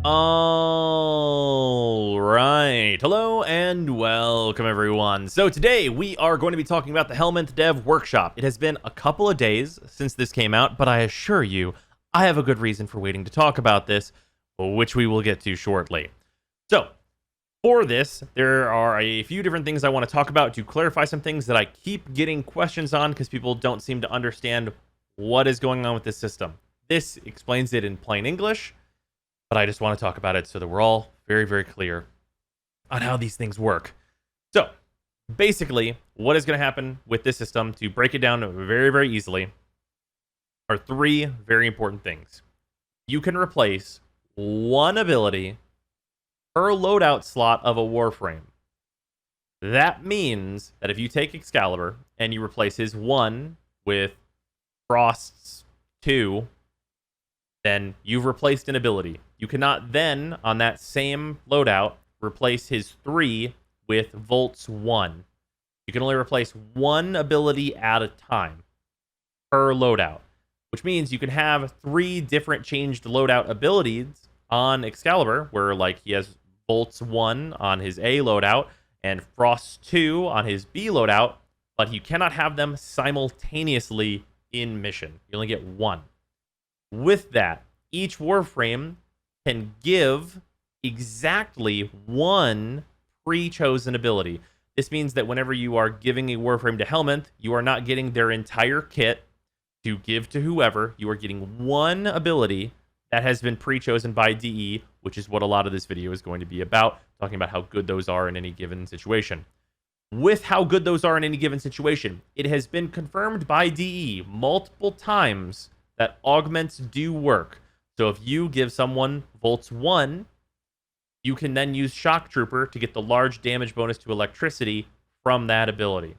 All right. Hello and welcome, everyone. So today we are going to be talking about the Helminth Dev Workshop. It has been a couple of days since this came out, but I assure you, I have a good reason for waiting to talk about this, which we will get to shortly. So for this, there are a few different things I want to talk about to clarify some things that I keep getting questions on because people don't seem to understand what is going on with this system. This explains it in plain English, but I just want to talk about it so that we're all very, very clear on how these things work. So, basically, what is going to happen with this system, to break it down very, very easily, are three very important things. You can replace one ability per loadout slot of a Warframe. That means that if you take Excalibur and you replace his 1 with Frost's 2, then you've replaced an ability. You cannot then, on that same loadout, replace his 3 with Volt's 1. You can only replace one ability at a time per loadout, which means you can have 3 different changed loadout abilities on Excalibur, where like he has Volt's 1 on his A loadout and Frost's 2 on his B loadout, but you cannot have them simultaneously in mission. You only get one. With that, each Warframe can give exactly one pre-chosen ability. This means that whenever you are giving a Warframe to Helminth, you are not getting their entire kit to give to whoever. You are getting one ability that has been pre-chosen by DE, which is what a lot of this video is going to be about, talking about how good those are in any given situation. With how good those are in any given situation, it has been confirmed by DE multiple times that augments do work. So if you give someone Volt's 1, you can then use Shock Trooper to get the large damage bonus to electricity from that ability.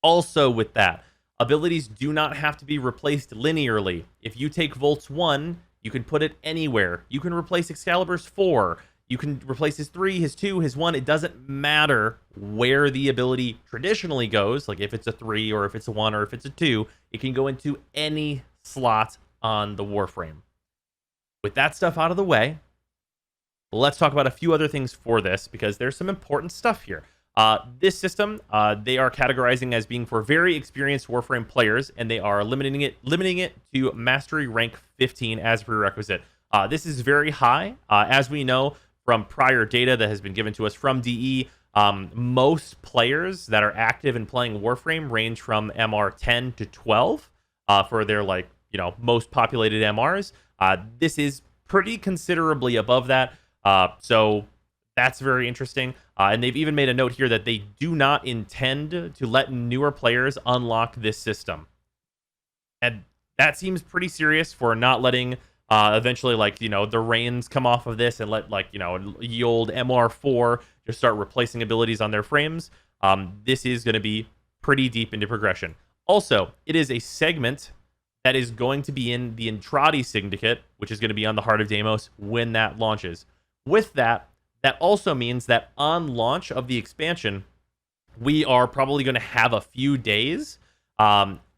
Also with that, abilities do not have to be replaced linearly. If you take Volt's 1, you can put it anywhere. You can replace Excalibur's 4. You can replace his 3, his 2, his 1. It doesn't matter where the ability traditionally goes, like if it's a 3 or if it's a 1 or if it's a 2, it can go into any slot on the Warframe. With that stuff out of the way, let's talk about a few other things for this, because there's some important stuff here. This system, they are categorizing as being for very experienced Warframe players, and they are limiting it to Mastery rank 15 as prerequisite. This is very high. As we know from prior data that has been given to us from DE, most players that are active in playing Warframe range from MR 10 to 12 for their most populated MRs. This is pretty considerably above that. So that's very interesting. And they've even made a note here that they do not intend to let newer players unlock this system. And that seems pretty serious for not letting eventually, the reins come off of this and let, ye old MR4 just start replacing abilities on their frames. This is going to be pretty deep into progression. Also, it is a segment that is going to be in the Entrati Syndicate, which is going to be on the Heart of Deimos when that launches. With that, that also means that on launch of the expansion, we are probably going to have a few days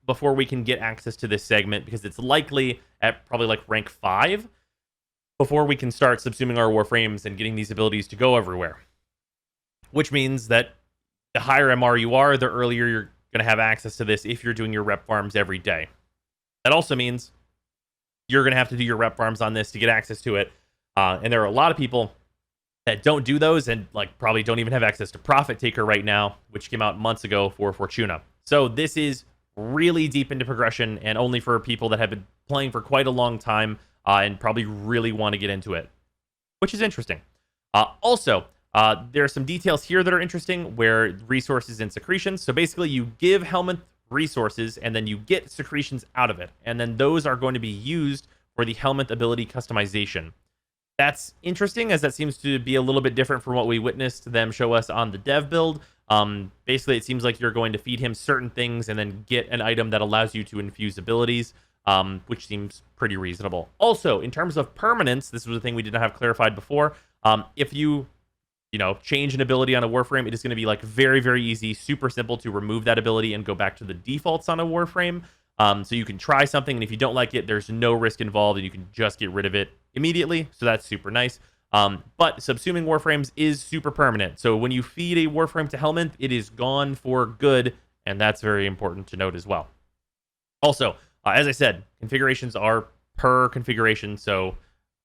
before we can get access to this segment, because it's likely at probably like rank 5 before we can start subsuming our Warframes and getting these abilities to go everywhere. Which means that the higher MR you are, the earlier you're going to have access to this if you're doing your rep farms every day. That also means you're going to have to do your rep farms on this to get access to it. And there are a lot of people that don't do those and probably don't even have access to Prophet Taker right now, which came out months ago for Fortuna. So this is really deep into progression and only for people that have been playing for quite a long time and probably really want to get into it, which is interesting. Also, there are some details here that are interesting where resources and secretions. So basically you give Helminth resources and then you get secretions out of it. And then those are going to be used for the Helminth ability customization. That's interesting, as that seems to be a little bit different from what we witnessed them show us on the dev build. Basically, it seems like you're going to feed him certain things and then get an item that allows you to infuse abilities, which seems pretty reasonable. Also, in terms of permanence, this was a thing we did not have clarified before. If you change an ability on a Warframe, it is going to be very, very easy, super simple to remove that ability and go back to the defaults on a Warframe. So you can try something, and if you don't like it, there's no risk involved, and you can just get rid of it immediately. So that's super nice. But subsuming Warframes is super permanent. So when you feed a Warframe to Helminth, it is gone for good, and that's very important to note as well. Also, as I said, configurations are per configuration, so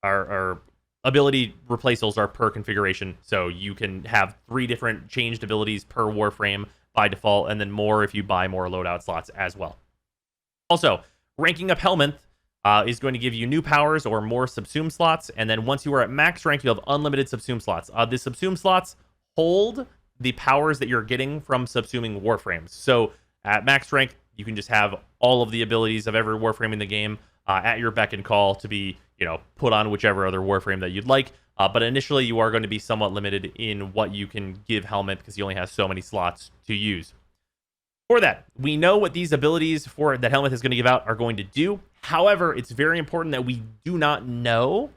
our ability replacals are per configuration. So you can have 3 different changed abilities per Warframe by default, and then more if you buy more loadout slots as well. Also, ranking up Helminth is going to give you new powers or more subsume slots, and then once you are at max rank, you have unlimited subsume slots. The subsume slots hold the powers that you're getting from subsuming Warframes. So at max rank, you can just have all of the abilities of every Warframe in the game at your beck and call to be, put on whichever other Warframe that you'd like. But initially, you are going to be somewhat limited in what you can give Helminth because he only has so many slots to use. For that, we know what these abilities that Helminth is going to give out are going to do. However, it's very important that we do not know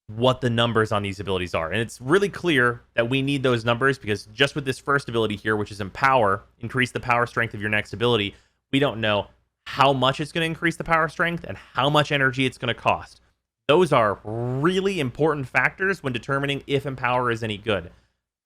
what the numbers on these abilities are. And it's really clear that we need those numbers because just with this first ability here, which is Empower, increase the power strength of your next ability, we don't know how much it's going to increase the power strength and how much energy it's going to cost. Those are really important factors when determining if Empower is any good.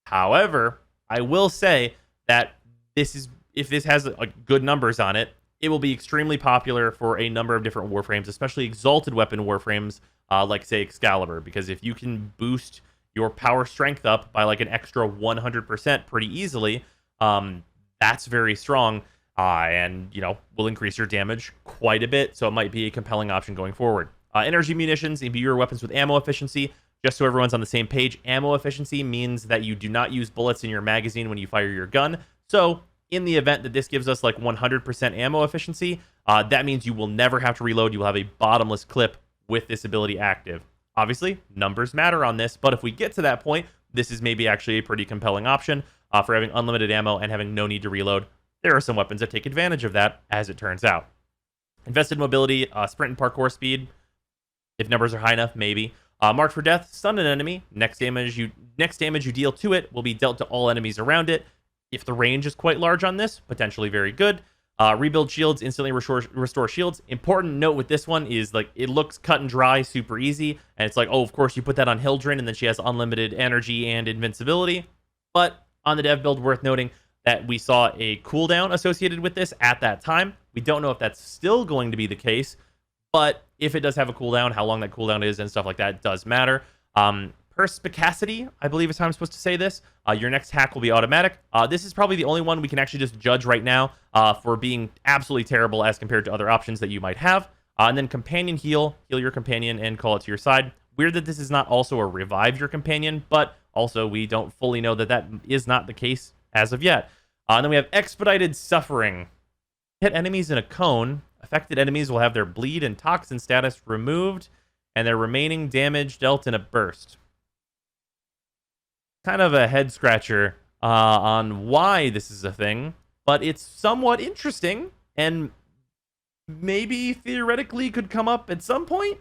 However, I will say that if this has good numbers on it, it will be extremely popular for a number of different Warframes, especially Exalted Weapon Warframes, like, say, Excalibur, because if you can boost your power strength up by, like, an extra 100% pretty easily, that's very strong, and, will increase your damage quite a bit, so it might be a compelling option going forward. Energy munitions, imbue your weapons with ammo efficiency. Just so everyone's on the same page, ammo efficiency means that you do not use bullets in your magazine when you fire your gun, so in the event that this gives us like 100% ammo efficiency, that means you will never have to reload. You will have a bottomless clip with this ability active. Obviously, numbers matter on this, but if we get to that point, this is maybe actually a pretty compelling option for having unlimited ammo and having no need to reload. There are some weapons that take advantage of that, as it turns out. Invested mobility, sprint and parkour speed. If numbers are high enough, maybe. Marked for death, stun an enemy. Next damage you deal to it will be dealt to all enemies around it. If the range is quite large on this, potentially very good. Rebuild shields, instantly restore shields. Important note with this one is, like, it looks cut and dry, super easy. And it's like, oh, of course, you put that on Hildren, and then she has unlimited energy and invincibility. But on the dev build, worth noting that we saw a cooldown associated with this at that time. We don't know if that's still going to be the case. But if it does have a cooldown, how long that cooldown is and stuff like that does matter. Perspicacity, I believe is how I'm supposed to say this. Your next hack will be automatic. This is probably the only one we can actually just judge right now for being absolutely terrible as compared to other options that you might have. And then companion heal your companion and call it to your side. Weird that this is not also a revive your companion, but also we don't fully know that is not the case as of yet. And then we have expedited suffering. Hit enemies in a cone. Affected enemies will have their bleed and toxin status removed, and their remaining damage dealt in a burst. Kind of a head scratcher on why this is a thing, but it's somewhat interesting and maybe theoretically could come up at some point.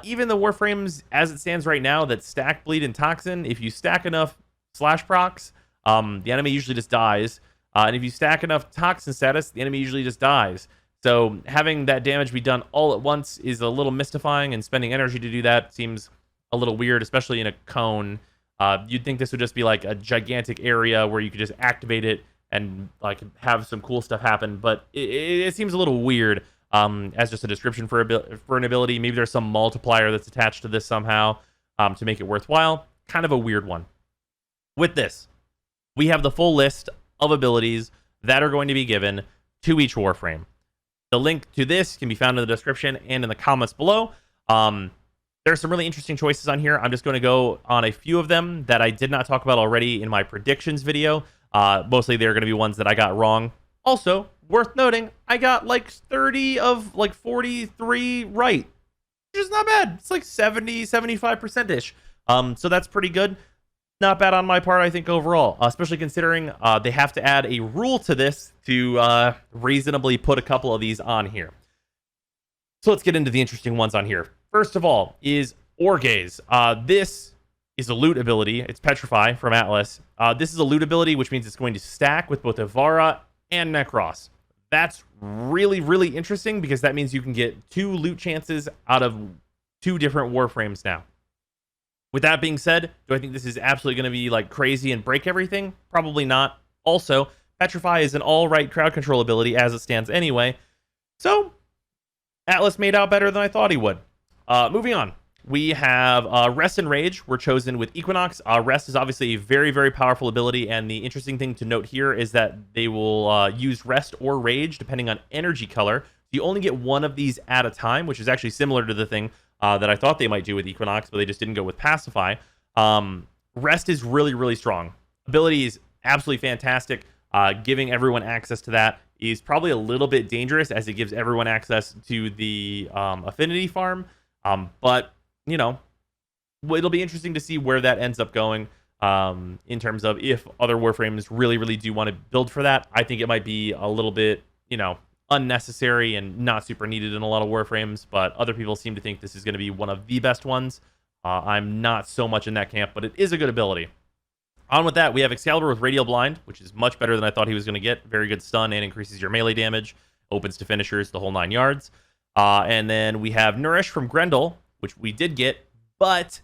Even the Warframes as it stands right now that stack bleed and toxin, if you stack enough slash procs, the enemy usually just dies. And if you stack enough toxin status, the enemy usually just dies. So having that damage be done all at once is a little mystifying, and spending energy to do that seems a little weird, especially in a cone. You'd think this would just be like a gigantic area where you could just activate it and like have some cool stuff happen, but it seems a little weird as just a description for an ability. Maybe there's some multiplier that's attached to this somehow to make it worthwhile. Kind of a weird one. With this, we have the full list of abilities that are going to be given to each Warframe. The link to this can be found in the description and in the comments below. There's some really interesting choices on here. I'm just going to go on a few of them that I did not talk about already in my predictions video. Mostly they're going to be ones that I got wrong. Also, worth noting, I got like 30 of like 43 right, which is not bad. It's like 75%-ish. So that's pretty good. Not bad on my part, I think, overall, especially considering they have to add a rule to this to reasonably put a couple of these on here. So let's get into the interesting ones on here. First of all is Orgaze. This is a loot ability. It's Petrify from Atlas. This is a loot ability, which means it's going to stack with both Ivara and Necros. That's really, really interesting because that means you can get 2 loot chances out of 2 different Warframes now. With that being said, do I think this is absolutely going to be like crazy and break everything? Probably not. Also, Petrify is an all-right crowd control ability as it stands anyway. So, Atlas made out better than I thought he would. Moving on. We have Rest and Rage were chosen with Equinox. Rest is obviously a very, very powerful ability, and the interesting thing to note here is that they will use Rest or Rage depending on energy color. You only get one of these at a time, which is actually similar to the thing that I thought they might do with Equinox, but they just didn't go with Pacify. Rest is really, really strong. Ability is absolutely fantastic. Giving everyone access to that is probably a little bit dangerous as it gives everyone access to the affinity farm. But, you know, it'll be interesting to see where that ends up going in terms of if other Warframes really, really do want to build for that. I think it might be a little bit, you know, unnecessary and not super needed in a lot of Warframes, but other people seem to think this is going to be one of the best ones. I'm not so much in that camp, but it is a good ability. On with that, we have Excalibur with Radial Blind, which is much better than I thought he was going to get. Very good stun and increases your melee damage, opens to finishers, the whole 9 yards. And then we have Nourish from Grendel, which we did get, but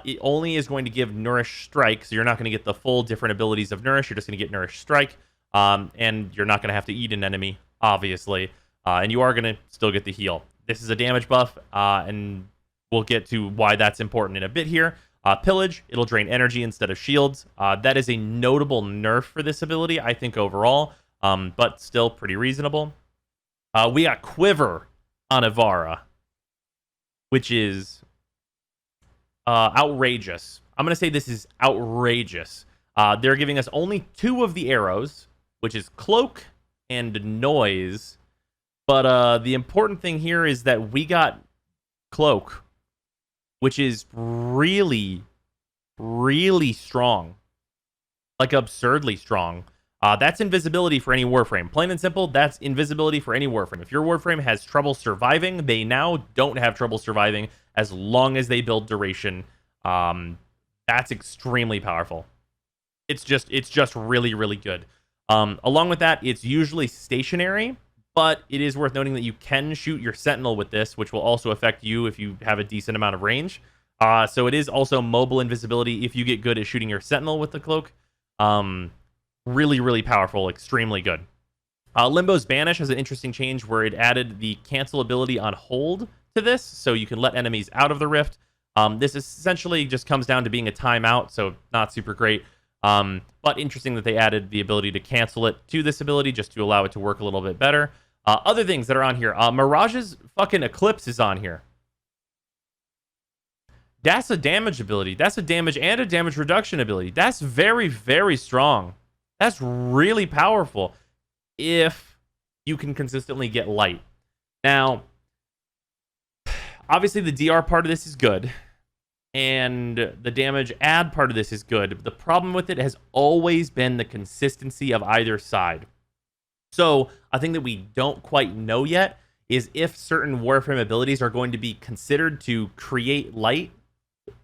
it only is going to give Nourish Strike, so you're not going to get the full different abilities of Nourish. You're just going to get Nourish Strike, and you're not going to have to eat an enemy, obviously, and you are going to still get the heal. This is a damage buff, and we'll get to why that's important in a bit here. Pillage, it'll drain energy instead of shields. That is a notable nerf for this ability, I think, overall, but still pretty reasonable. We got Quiver on Ivara, which is outrageous. I'm going to say this is outrageous. They're giving us only 2 of the arrows, which is Cloak and Noise. But the important thing here is that we got Cloak, which is really, really strong. Like, absurdly strong. That's invisibility for any Warframe. Plain and simple, that's invisibility for any Warframe. If your Warframe has trouble surviving, they now don't have trouble surviving as long as they build duration. That's extremely powerful. It's just really, really good. Along with that, it's usually stationary, but it is worth noting that you can shoot your Sentinel with this, which will also affect you if you have a decent amount of range. So it is also mobile invisibility if you get good at shooting your Sentinel with the cloak. Really, really powerful, extremely good. Limbo's Banish has an interesting change where it added the cancel ability on hold to this, so you can let enemies out of the rift. This essentially just comes down to being a timeout, so not super great. But interesting that they added the ability to cancel it to this ability just to allow it to work a little bit better. Other things that are on here. Mirage's fucking Eclipse is on here. That's a damage ability. That's a damage and a damage reduction ability. That's very, very strong. That's really powerful if you can consistently get light. Now, obviously the DR part of this is good, and the damage add part of this is good. But the problem with it has always been the consistency of either side. So I think that we don't quite know yet is if certain Warframe abilities are going to be considered to create light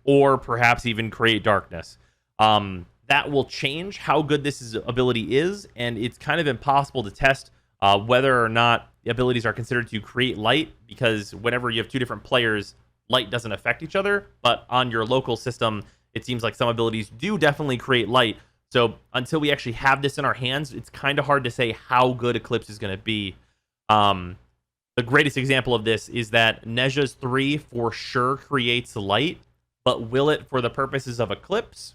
or perhaps even create darkness. That will change how good this ability is, and it's kind of impossible to test whether or not the abilities are considered to create light, because whenever you have 2 different players, light doesn't affect each other, but on your local system, it seems like some abilities do definitely create light. So until we actually have this in our hands, it's kind of hard to say how good Eclipse is going to be. The greatest example of this is that Nezha's 3 for sure creates light, but will it for the purposes of Eclipse?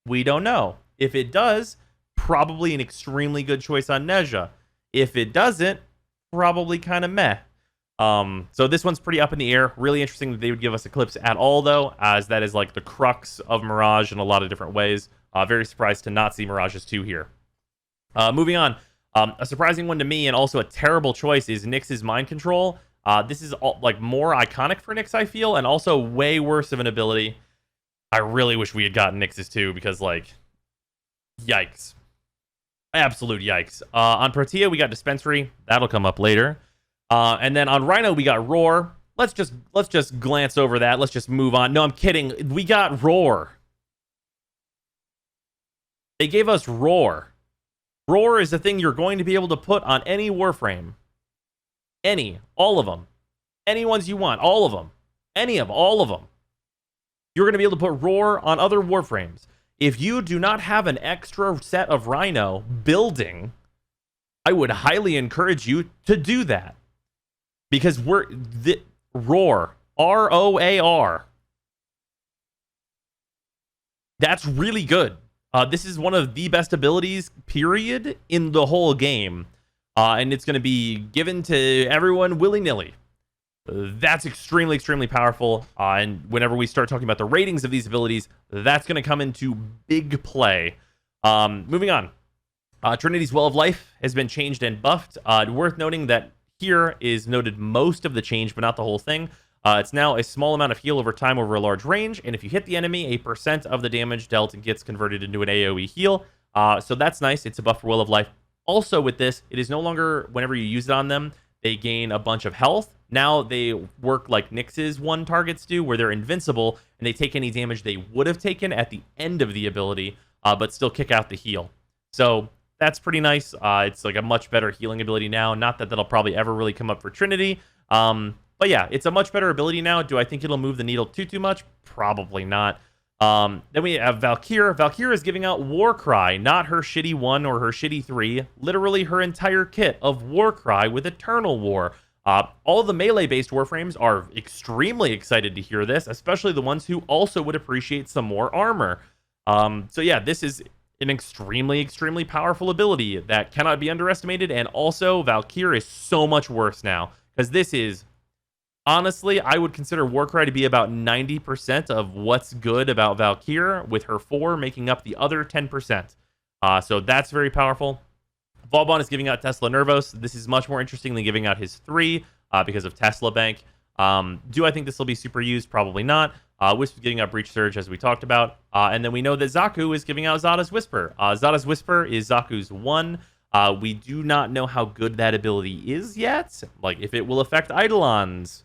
We don't know. If it does, probably an extremely good choice on Nezha. If it doesn't, probably kind of meh. So this one's pretty up in the air. Really interesting that they would give us Eclipse at all, though, as that is like the crux of Mirage in a lot of different ways. Very surprised to not see Mirage's 2 here. Moving on. A surprising one to me, and also a terrible choice, is Nyx's Mind Control. This is like more iconic for Nyx, I feel, and also way worse of an ability. I really wish we had gotten Nyx's 2, because, like, yikes. Absolute yikes. On Protea, we got Dispensary. That'll come up later. And then on Rhino, we got Roar. Let's just glance over that. Let's just move on. No, I'm kidding. We got Roar. They gave us Roar. Roar is a thing you're going to be able to put on any Warframe. All of them. Any ones you want, all of them. All of them. You're going to be able to put Roar on other Warframes. If you do not have an extra set of Rhino building, I would highly encourage you to do that. Because Roar, R-O-A-R. That's really good. This is one of the best abilities, period, in the whole game. And it's going to be given to everyone willy-nilly. That's extremely, extremely powerful. And whenever we start talking about the ratings of these abilities, that's going to come into big play. Moving on. Trinity's Well of Life has been changed and buffed. Worth noting that here is noted most of the change, but not the whole thing. It's now a small amount of heal over time over a large range, and if you hit the enemy, a % of the damage dealt gets converted into an AoE heal. So that's nice. It's a buff for Will of Life. Also with this, it is no longer, whenever you use it on them, they gain a bunch of health. Now they work like Nyx's one targets do, where they're invincible, and they take any damage they would have taken at the end of the ability, but still kick out the heal. So that's pretty nice. It's like a much better healing ability now. Not that that'll probably ever really come up for Trinity. But yeah, it's a much better ability now. Do I think it'll move the needle too much? Probably not. Then we have Valkyr. Valkyr is giving out Warcry, not her shitty 1 or her shitty 3. Literally her entire kit of Warcry with Eternal War. All the melee-based Warframes are extremely excited to hear this, especially the ones who also would appreciate some more armor. So yeah, this is an extremely, extremely powerful ability that cannot be underestimated. And also, Valkyr is so much worse now, because this is... Honestly, I would consider Warcry to be about 90% of what's good about Valkyr, with her 4 making up the other 10%. So that's very powerful. Vauban is giving out Tesla Nervos. This is much more interesting than giving out his 3 because of Tesla Bank. Do I think this will be super used? Probably not. Wisp is giving out Breach Surge, as we talked about. And then we know that Zaku is giving out Zada's Whisper. Zada's Whisper is Zaku's 1. We do not know how good that ability is yet. Like, if it will affect Eidolons.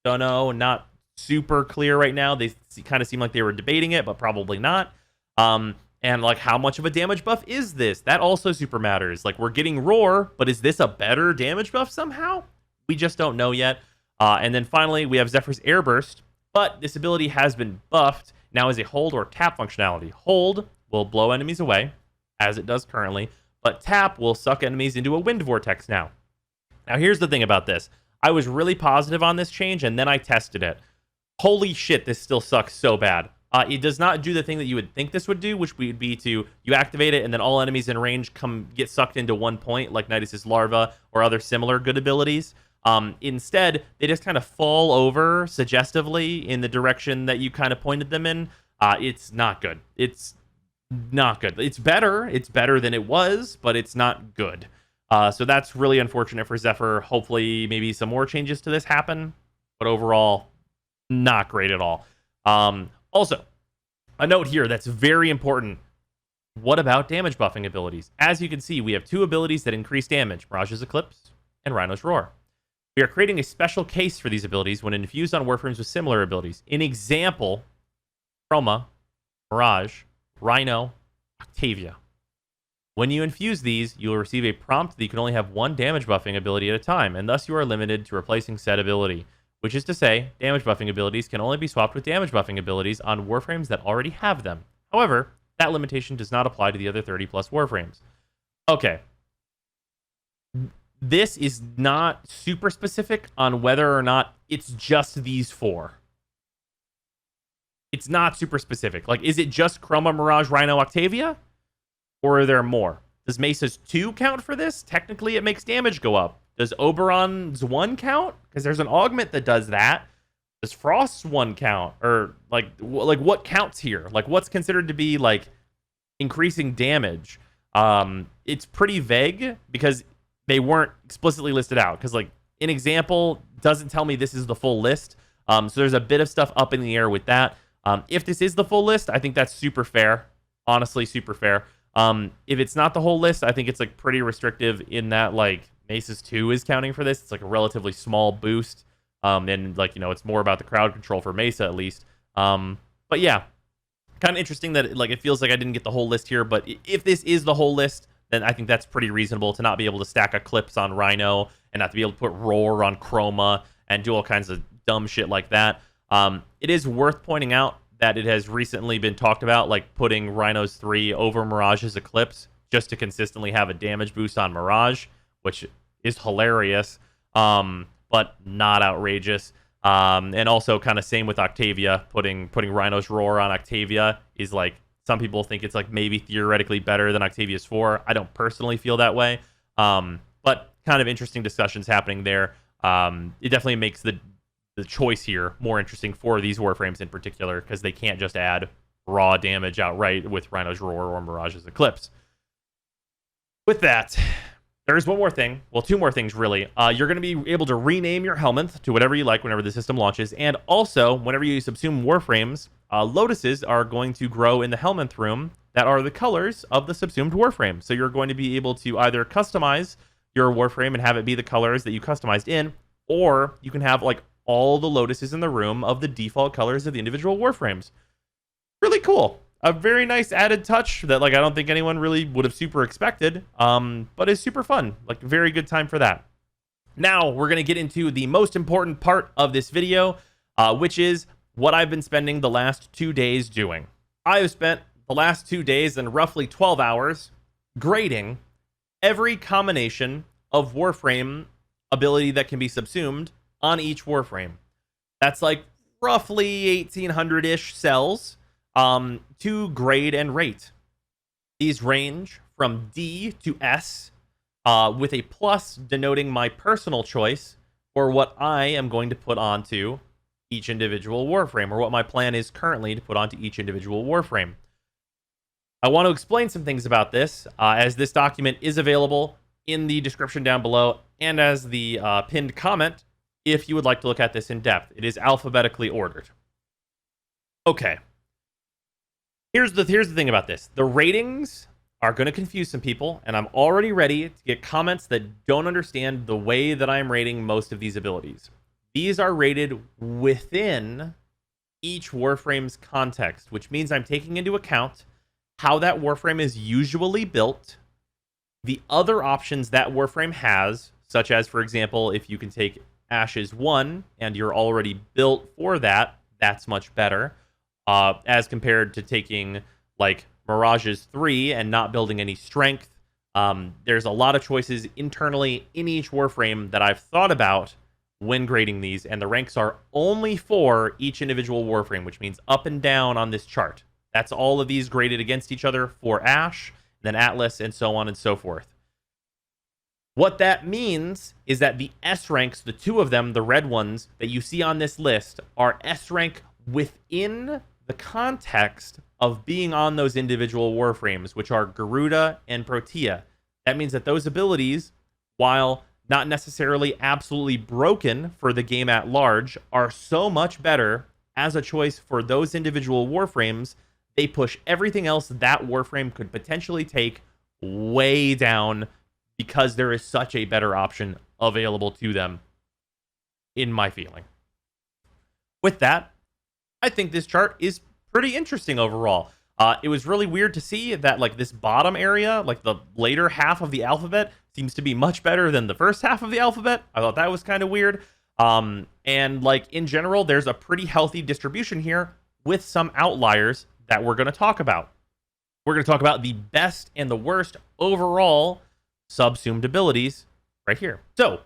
Don't know, not super clear right now. They kind of seem like they were debating it, but probably not. And like, how much of a damage buff is this? That also super matters. Like, we're getting Roar, but is this a better damage buff somehow? We just don't know yet. And then finally, we have Zephyr's Airburst, but this ability has been buffed now as a hold or tap functionality. Hold will blow enemies away, as it does currently, but tap will suck enemies into a wind vortex now. Now, here's the thing about this. I was really positive on this change, and then I tested it. Holy shit, this still sucks so bad. It does not do the thing that you would think this would do, which would be to, you activate it, and then all enemies in range get sucked into one point, like Nidus' Larva or other similar good abilities. Instead, they just kind of fall over suggestively in the direction that you kind of pointed them in. It's not good. It's not good. It's better. It's better than it was, but it's not good. So that's really unfortunate for Zephyr. Hopefully, maybe some more changes to this happen. But overall, not great at all. Also, a note here that's very important. What about damage buffing abilities? As you can see, we have 2 abilities that increase damage. Mirage's Eclipse and Rhino's Roar. We are creating a special case for these abilities when infused on Warframes with similar abilities. In example, Chroma, Mirage, Rhino, Octavia. When you infuse these, you will receive a prompt that you can only have 1 damage buffing ability at a time, and thus you are limited to replacing said ability. Which is to say, damage buffing abilities can only be swapped with damage buffing abilities on Warframes that already have them. However, that limitation does not apply to the other 30+ Warframes. Okay. This is not super specific on whether or not it's just these 4. It's not super specific. Like, is it just Chroma, Mirage, Rhino, Octavia? Or are there more? Does Mesa's 2 count for this? Technically, it makes damage go up. Does Oberon's 1 count? Because there's an augment that does that. Does Frost's 1 count? Or, like what counts here? Like, what's considered to be, like, increasing damage? It's pretty vague because they weren't explicitly listed out. Because, like, an example doesn't tell me this is the full list. So there's a bit of stuff up in the air with that. If this is the full list, I think that's super fair. Honestly, super fair. If it's not the whole list, I think it's like pretty restrictive in that like Mesa's 2 is counting for this. It's like a relatively small boost. And like, you know, it's more about the crowd control for Mesa at least. But yeah, kind of interesting that like it feels like I didn't get the whole list here, but if this is the whole list, then I think that's pretty reasonable to not be able to stack Eclipse on Rhino and not to be able to put Roar on Chroma and do all kinds of dumb shit like that. It is worth pointing out that it has recently been talked about, like putting Rhinos 3 over Mirage's Eclipse just to consistently have a damage boost on Mirage, which is hilarious, but not outrageous. And also kind of same with Octavia, putting Rhino's Roar on Octavia is like, some people think it's like maybe theoretically better than Octavia's 4. I don't personally feel that way, but kind of interesting discussions happening there. It definitely makes the choice here more interesting for these Warframes in particular, because they can't just add raw damage outright with Rhino's Roar or Mirage's Eclipse. With that, there's one more thing. Well, two more things, really. You're going to be able to rename your Helminth to whatever you like whenever the system launches. And also, whenever you subsume Warframes, Lotuses are going to grow in the Helminth room that are the colors of the subsumed Warframe. So you're going to be able to either customize your Warframe and have it be the colors that you customized in, or you can have like all the Lotuses in the room of the default colors of the individual Warframes. Really cool. A very nice added touch that like I don't think anyone really would have super expected, but is super fun. Like, very good time for that. Now we're going to get into the most important part of this video, which is what I've been spending the last 2 days doing. I have spent the last 2 days and roughly 12 hours grading every combination of Warframe ability that can be subsumed on each Warframe. That's like roughly 1,800-ish cells to grade and rate. These range from D to S, with a plus denoting my personal choice for what I am going to put onto each individual Warframe, or what my plan is currently to put onto each individual Warframe. I want to explain some things about this, as this document is available in the description down below and as the pinned comment if you would like to look at this in depth. It is alphabetically ordered. Okay. Here's the thing about this. The ratings are going to confuse some people, and I'm already ready to get comments that don't understand the way that I'm rating most of these abilities. These are rated within each Warframe's context, which means I'm taking into account how that Warframe is usually built, the other options that Warframe has, such as, for example, if you can take Ashes 1 and you're already built for that, that's much better. As compared to taking like Mirage's 3 and not building any strength. There's a lot of choices internally in each Warframe that I've thought about when grading these, and the ranks are only for each individual Warframe, which means up and down on this chart. That's all of these graded against each other for Ash, then Atlas, and so on and so forth. What that means is that the S ranks, the two of them, the red ones that you see on this list, are S rank within the context of being on those individual Warframes, which are Garuda and Protea. That means that those abilities, while not necessarily absolutely broken for the game at large, are so much better as a choice for those individual Warframes. They push everything else that Warframe could potentially take way down because there is such a better option available to them, in my feeling. With that, I think this chart is pretty interesting overall. It was really weird to see that like this bottom area, like the later half of the alphabet, seems to be much better than the first half of the alphabet. I thought that was kind of weird. And like in general, there's a pretty healthy distribution here with some outliers that we're going to talk about. We're going to talk about the best and the worst overall subsumed abilities right here. So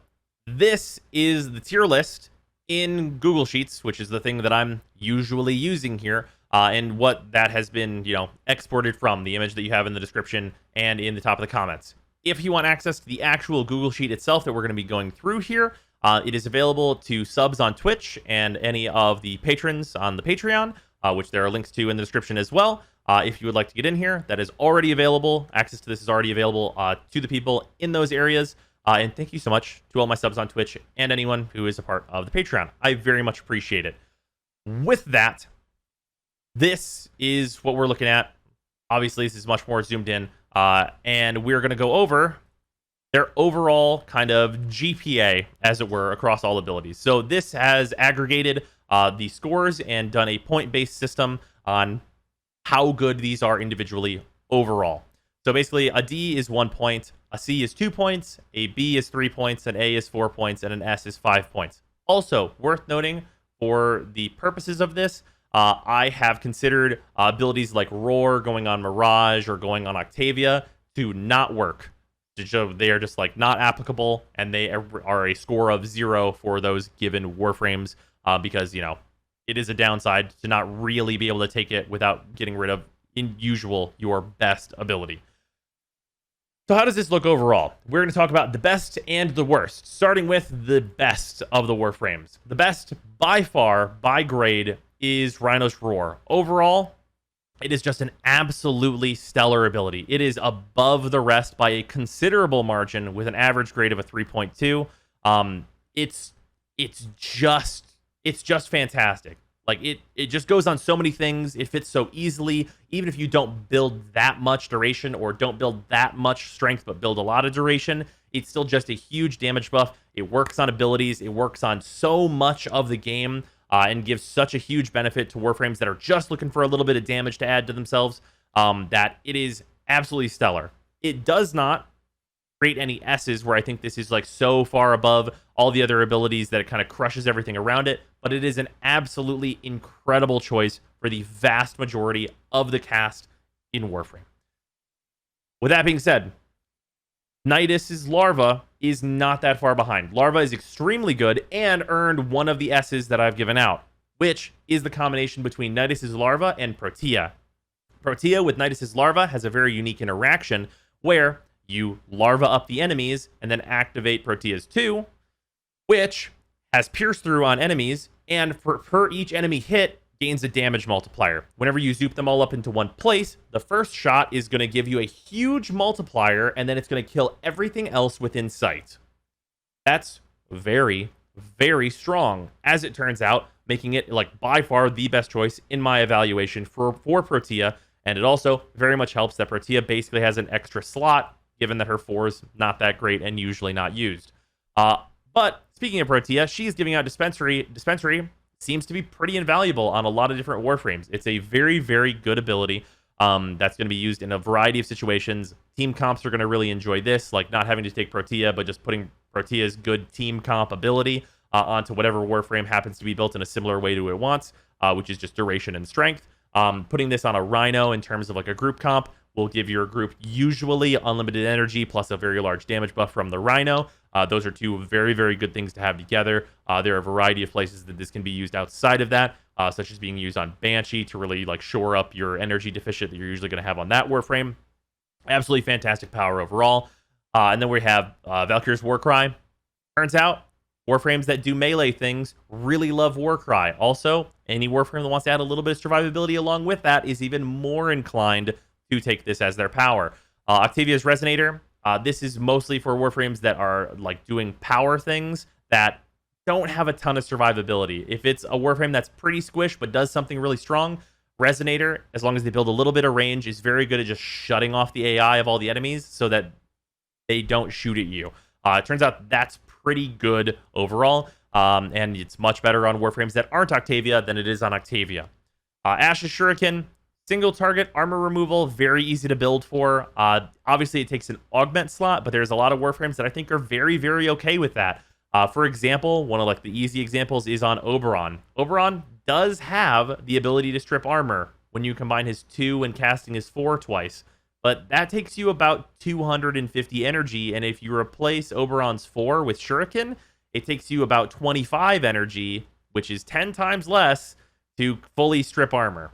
this is the tier list in Google Sheets, which is the thing that I'm usually using here, and what that has been, exported from, the image that you have in the description and in the top of the comments. If you want access to the actual Google Sheet itself that we're going to be going through here, it is available to subs on Twitch and any of the patrons on the Patreon, which there are links to in the description as well. If you would like to get in here, that is already available. Access to this is already available to the people in those areas. And thank you so much to all my subs on Twitch and anyone who is a part of the Patreon. I very much appreciate it. With that, this is what we're looking at. Obviously, this is much more zoomed in. And we're going to go over their overall kind of GPA, as it were, across all abilities. So this has aggregated the scores and done a point-based system on how good these are individually overall. So basically, a D is 1 point, a C is 2 points, a B is 3 points, an A is 4 points, and an S is 5 points. Also, worth noting, for the purposes of this, I have considered abilities like Roar going on Mirage or going on Octavia to not work. They are just like not applicable, and they are a score of 0 for those given Warframes because, you know, it is a downside to not really be able to take it without getting rid of, in usual, your best ability. So how does this look overall? We're going to talk about the best and the worst, starting with the best of the Warframes. The best, by far, by grade, is Rhino's Roar. Overall, it is just an absolutely stellar ability. It is above the rest by a considerable margin with an average grade of a 3.2. It's just fantastic. Like, it just goes on so many things. It fits so easily. Even if you don't build that much duration or don't build that much strength, but build a lot of duration, it's still just a huge damage buff. It works on abilities. It works on so much of the game and gives such a huge benefit to Warframes that are just looking for a little bit of damage to add to themselves that it is absolutely stellar. It does not create any S's where I think this is like so far above all the other abilities that it kind of crushes everything around it, but it is an absolutely incredible choice for the vast majority of the cast in Warframe. With that being said, Nidus's Larva is not that far behind. Larva is extremely good and earned one of the S's that I've given out, which is the combination between Nidus's Larva and Protea. Protea with Nidus's Larva has a very unique interaction where you larva up the enemies and then activate Protea's 2, which has pierce through on enemies, and per each enemy hit gains a damage multiplier. Whenever you zoop them all up into one place, the first shot is going to give you a huge multiplier, and then it's going to kill everything else within sight. That's very, very strong, as it turns out, making it like by far the best choice in my evaluation for Protea, and it also very much helps that Protea basically has an extra slot, given that her 4 is not that great and usually not used. But speaking of Protea, she's giving out Dispensary. Dispensary seems to be pretty invaluable on a lot of different Warframes. It's a very, very good ability that's going to be used in a variety of situations. Team comps are going to really enjoy this, like not having to take Protea, but just putting Protea's good team comp ability onto whatever Warframe happens to be built in a similar way to it wants, which is just duration and strength. Putting this on a Rhino in terms of like a group comp will give your group usually unlimited energy plus a very large damage buff from the Rhino. Those are two very, very good things to have together. There are a variety of places that this can be used outside of that, such as being used on Banshee to really like shore up your energy deficit that you're usually going to have on that Warframe. Absolutely fantastic power overall. And then we have Valkyr's Warcry. Turns out, Warframes that do melee things really love Warcry. Also, any Warframe that wants to add a little bit of survivability along with that is even more inclined to take this as their power. Octavia's Resonator. This is mostly for Warframes that are like doing power things that don't have a ton of survivability. If it's a Warframe that's pretty squish but does something really strong, Resonator, as long as they build a little bit of range, is very good at just shutting off the AI of all the enemies so that they don't shoot at you. It turns out that's pretty good overall, and it's much better on Warframes that aren't Octavia than it is on Octavia. Ash's Shuriken. Single target armor removal, very easy to build for. Obviously, it takes an augment slot, but there's a lot of Warframes that I think are very, very okay with that. For example, one of like the easy examples is on Oberon. Oberon does have the ability to strip armor when you combine his 2 and casting his 4 twice, but that takes you about 250 energy, and if you replace Oberon's 4 with Shuriken, it takes you about 25 energy, which is 10 times less, to fully strip armor.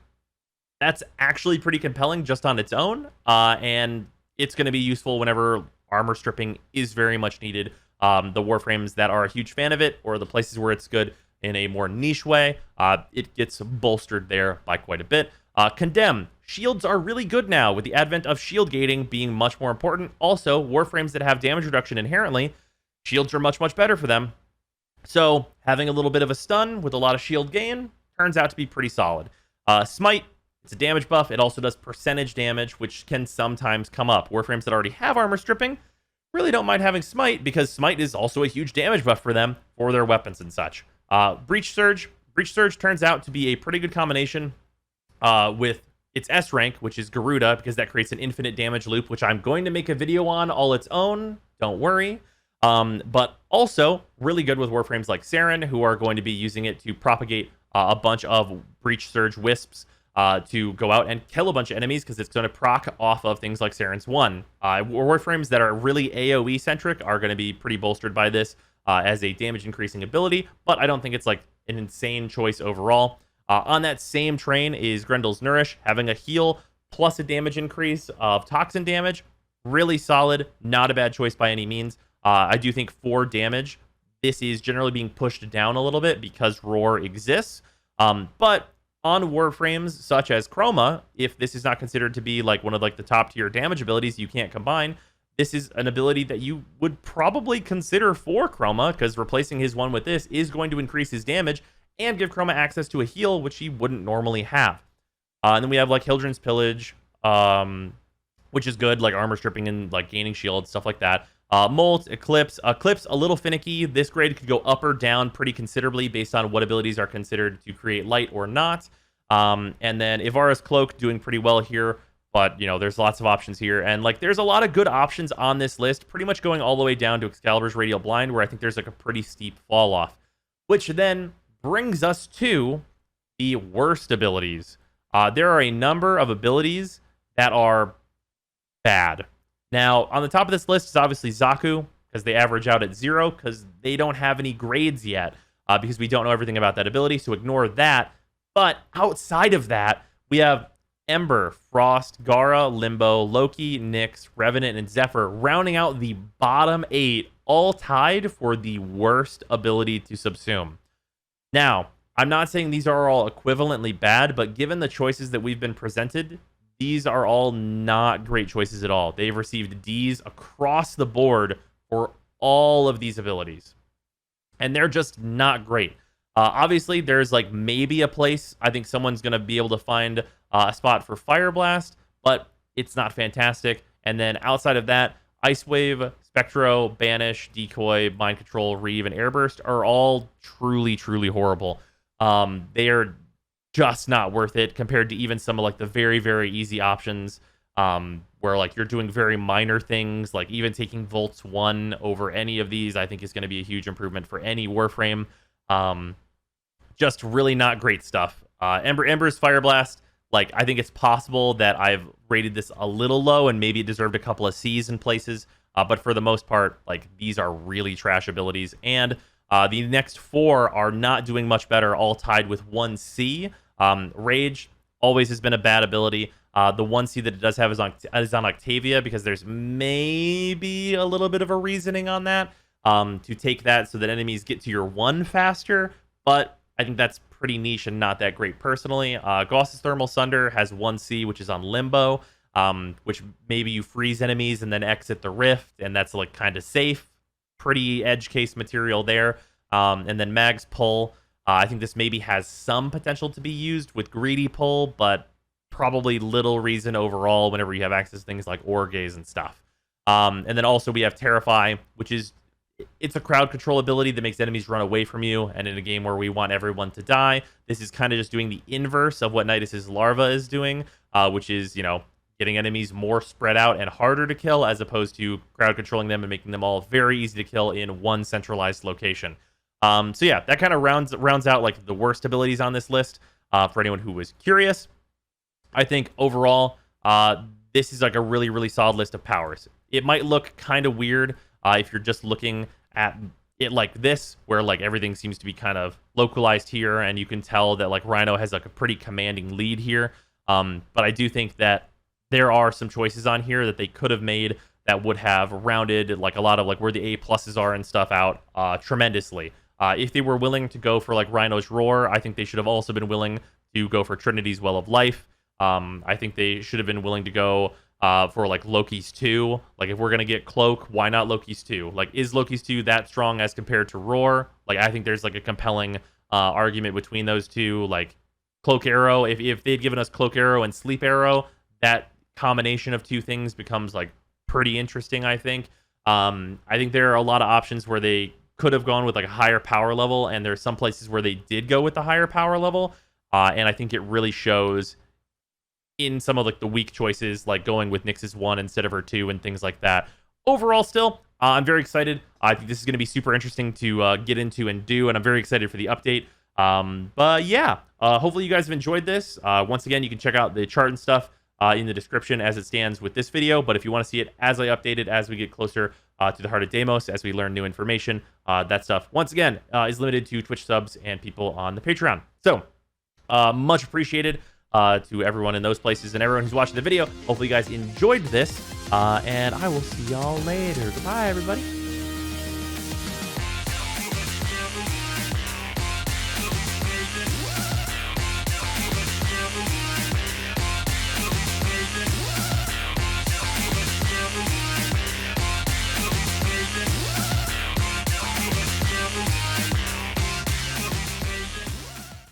That's actually pretty compelling just on its own, and it's going to be useful whenever armor stripping is very much needed. The Warframes that are a huge fan of it, or the places where it's good in a more niche way, it gets bolstered there by quite a bit. Condemn. Shields are really good now, with the advent of shield gating being much more important. Also, Warframes that have damage reduction inherently, shields are much, much better for them. So, having a little bit of a stun with a lot of shield gain turns out to be pretty solid. Smite. It's a damage buff. It also does percentage damage, which can sometimes come up. Warframes that already have armor stripping really don't mind having Smite, because Smite is also a huge damage buff for them for their weapons and such. Breach Surge. Breach Surge turns out to be a pretty good combination with its S rank, which is Garuda, because that creates an infinite damage loop, which I'm going to make a video on all its own. Don't worry. But also really good with Warframes like Saren, who are going to be using it to propagate a bunch of Breach Surge Wisps to go out and kill a bunch of enemies, because it's going to proc off of things like Saren's 1. Warframes that are really AoE centric are going to be pretty bolstered by this as a damage increasing ability, but I don't think it's like an insane choice overall. On that same train is Grendel's Nourish, having a heal plus a damage increase of toxin damage. Really solid, not a bad choice by any means. I do think for damage, this is generally being pushed down a little bit because Roar exists. But on Warframes such as Chroma, if this is not considered to be like one of like the top tier damage abilities you can't combine, this is an ability that you would probably consider for Chroma, because replacing his 1 with this is going to increase his damage and give Chroma access to a heal, which he wouldn't normally have. And then we have like Hildren's Pillage, which is good, like armor stripping and like gaining shield, stuff like that. Molt, Eclipse. Eclipse, a little finicky. This grade could go up or down pretty considerably based on what abilities are considered to create light or not. And then Ivara's Cloak doing pretty well here, but, you know, there's lots of options here. And, like, there's a lot of good options on this list, pretty much going all the way down to Excalibur's Radial Blind, where I think there's, like, a pretty steep fall off. Which then brings us to the worst abilities. There are a number of abilities that are bad. Now, on the top of this list is obviously Zaku, because they average out at 0, because they don't have any grades yet, because we don't know everything about that ability, so ignore that. But outside of that, we have Ember, Frost, Gara, Limbo, Loki, Nyx, Revenant, and Zephyr, rounding out the bottom 8, all tied for the worst ability to subsume. Now, I'm not saying these are all equivalently bad, but given the choices that we've been presented, these are all not great choices at all. They've received Ds across the board for all of these abilities, and they're just not great. Obviously, there's like maybe a place I think someone's going to be able to find a spot for Fire Blast, but it's not fantastic. And then outside of that, Ice Wave, Spectro, Banish, Decoy, Mind Control, Reave, and Airburst are all truly, truly horrible. They are just not worth it compared to even some of like the very, very easy options where like you're doing very minor things, like even taking Volts 1 over any of these, I think is going to be a huge improvement for any Warframe. Just really not great stuff. Ember's Fire Blast, like I think it's possible that I've rated this a little low and maybe it deserved a couple of C's in places, but for the most part, like these are really trash abilities, and the next 4 are not doing much better, all tied with 1 C. Rage always has been a bad ability. The 1 C that it does have is on Octavia, because there's maybe a little bit of a reasoning on that, to take that so that enemies get to your 1 faster, but I think that's pretty niche and not that great personally. Gauss's Thermal Sunder has 1 C, which is on Limbo, which maybe you freeze enemies and then exit the rift, and that's like kind of safe. Pretty edge case material there. And then Mag's Pull. I think this maybe has some potential to be used with Greedy Pull, but probably little reason overall whenever you have access to things like Ore Gaze and stuff. And then also we have Terrify, which is, it's a crowd control ability that makes enemies run away from you, and in a game where we want everyone to die, this is kind of just doing the inverse of what Nidus's Larva is doing, which is, you know, getting enemies more spread out and harder to kill, as opposed to crowd controlling them and making them all very easy to kill in one centralized location. So yeah, that kind of rounds out like the worst abilities on this list. For anyone who was curious, I think overall, this is like a really, really solid list of powers. It might look kind of weird if you're just looking at it like this, where like everything seems to be kind of localized here, and you can tell that like Rhino has like a pretty commanding lead here. But I do think that there are some choices on here that they could have made that would have rounded like a lot of like where the A pluses are and stuff out tremendously. If they were willing to go for like Rhino's Roar, I think they should have also been willing to go for Trinity's Well of Life. I think they should have been willing to go for like Loki's 2. Like if we're gonna get Cloak, why not Loki's 2? Like, is Loki's 2 that strong as compared to Roar? Like, I think there's like a compelling argument between those two. Like Cloak Arrow, if they'd given us Cloak Arrow and Sleep Arrow, that combination of two things becomes like pretty interesting, I think. I think there are a lot of options where they could have gone with like a higher power level, and there's some places where they did go with the higher power level, and I think it really shows in some of like the weak choices, like going with Nyx's 1 instead of her 2 and things like that. Overall, still, I'm very excited. I think this is going to be super interesting to get into and do, and I'm very excited for the update. But yeah, hopefully you guys have enjoyed this. Once again, you can check out the chart and stuff in the description as it stands with this video. But if you want to see it as I update it, as we get closer to the heart of Deimos, as we learn new information, that stuff, once again, is limited to Twitch subs and people on the Patreon. So, much appreciated to everyone in those places and everyone who's watching the video. Hopefully you guys enjoyed this, and I will see y'all later. Goodbye, everybody.